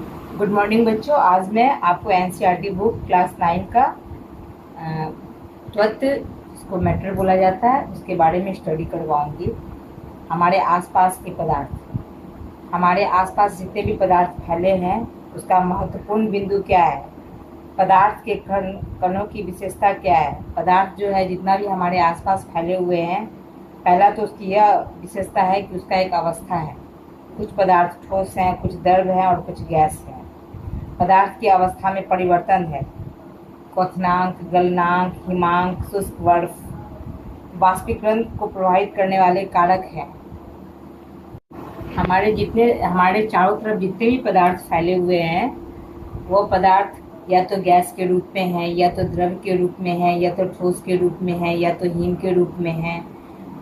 Good morning बच्चों। आज मैं आपको एनसीईआरटी बुक क्लास 9 का ट्वेल्थ, इसको मैटर बोला जाता है, उसके बारे में स्टडी करवाऊंगी। हमारे आसपास के पदार्थ, हमारे आसपास जितने भी पदार्थ फैले हैं उसका महत्वपूर्ण बिंदु क्या है, पदार्थ के कणों की विशेषता क्या है। पदार्थ जो है जितना भी हमारे आसपास फैले हुए हैं, पहला तो उसकी यह विशेषता है कि उसका एक अवस्था है। कुछ पदार्थ ठोस हैं, कुछ द्रव हैं और कुछ गैस है। पदार्थ की अवस्था में परिवर्तन है। क्वथनांक, गलनांक, हिमांक, शुष्क बर्फ वाष्पीकरण को प्रभावित करने वाले कारक हैं। हमारे चारों तरफ जितने भी पदार्थ फैले हुए हैं वो पदार्थ या तो गैस के रूप में है, या तो द्रव के रूप में है, या तो ठोस के रूप में है, या तो हिम के रूप में है।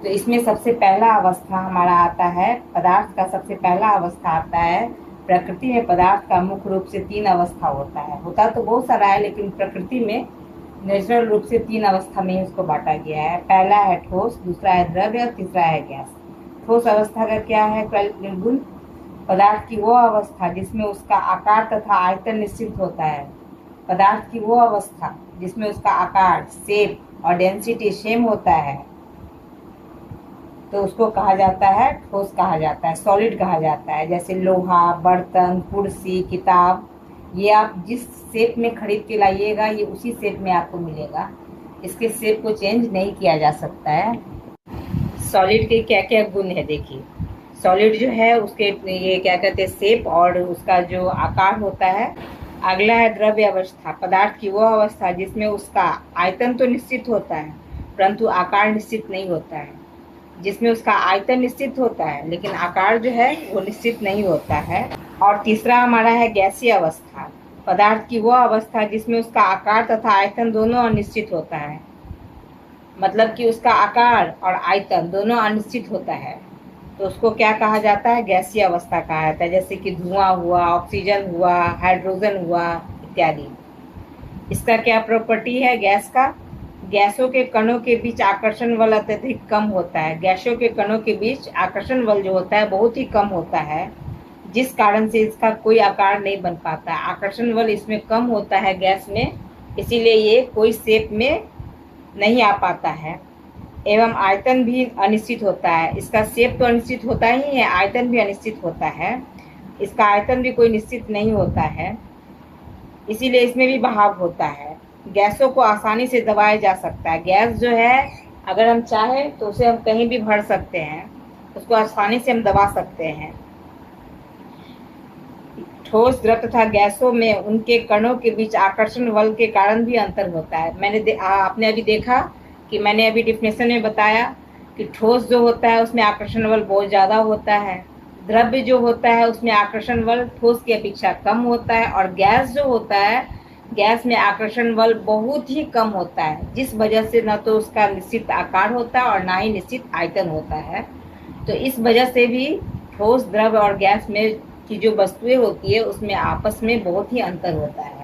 तो इसमें सबसे पहला अवस्था हमारा आता है, पदार्थ का सबसे पहला अवस्था आता है। प्रकृति में पदार्थ का मुख्य रूप से 3 अवस्था होता है। होता तो बहुत सारा है, लेकिन प्रकृति में नेचुरल रूप से 3 अवस्था में ही उसको बांटा गया है। पहला है ठोस, दूसरा है द्रव्य और तीसरा है गैस। ठोस अवस्था का क्या है गुण? पदार्थ की वो अवस्था जिसमें उसका आकार तथा आयतन निश्चित होता है। पदार्थ की वो अवस्था जिसमें उसका आकार, शेप और डेंसिटी सेम होता है, तो उसको कहा जाता है ठोस, कहा जाता है, सॉलिड कहा जाता है। जैसे लोहा, बर्तन, कुर्सी, किताब, ये आप जिस शेप में खरीद के लाइएगा ये उसी शेप में आपको मिलेगा। इसके शेप को चेंज नहीं किया जा सकता है। सॉलिड के क्या क्या गुण है देखिए। सॉलिड जो है उसके ये क्या कहते हैं, शेप और उसका जो आकार होता है। अगला है द्रव्य अवस्था, पदार्थ की वो अवस्था जिसमें उसका आयतन तो निश्चित होता है परंतु आकार निश्चित नहीं होता है। जिसमें उसका आयतन निश्चित होता है लेकिन आकार जो है वो निश्चित नहीं होता है। और तीसरा हमारा है गैसीय अवस्था, पदार्थ की वो अवस्था जिसमें उसका आकार तथा आयतन दोनों अनिश्चित होता है। मतलब कि उसका आकार और आयतन दोनों अनिश्चित होता है, तो उसको क्या कहा जाता है? गैसीय अवस्था कहा जाता है। जैसे कि धुआं हुआ, ऑक्सीजन हुआ, हाइड्रोजन हुआ इत्यादि। इसका क्या प्रॉपर्टी है गैस का? गैसों के कणों के बीच आकर्षण बल अत्यधिक कम होता है। गैसों के कणों के बीच आकर्षण बल जो होता है बहुत ही कम होता है, जिस कारण से इसका कोई आकार नहीं बन पाता। आकर्षण बल इसमें कम होता है गैस में, इसीलिए ये कोई शेप में नहीं आ पाता है। एवं आयतन भी अनिश्चित होता है। इसका शेप तो अनिश्चित होता ही है, आयतन भी अनिश्चित होता है। इसका आयतन भी कोई निश्चित नहीं होता है, इसीलिए इसमें भी बहाव होता है। गैसों को आसानी से दबाया जा सकता है। गैस जो है अगर हम चाहें तो उसे हम कहीं भी भर सकते हैं, उसको आसानी से हम दबा सकते हैं। ठोस, द्रव तथा गैसों में उनके कणों के बीच आकर्षण बल के कारण भी अंतर होता है। आपने अभी देखा कि मैंने अभी डिफिनेशन में बताया कि ठोस जो होता है उसमें आकर्षण बल बहुत ज़्यादा होता है, द्रव्य जो होता है उसमें आकर्षण बल ठोस की अपेक्षा कम होता है, और गैस जो होता है गैस में आकर्षण बल बहुत ही कम होता है, जिस वजह से न तो उसका निश्चित आकार होता है और ना ही निश्चित आयतन होता है। तो इस वजह से भी ठोस, द्रव और गैस में की जो वस्तुएं होती है उसमें आपस में बहुत ही अंतर होता है।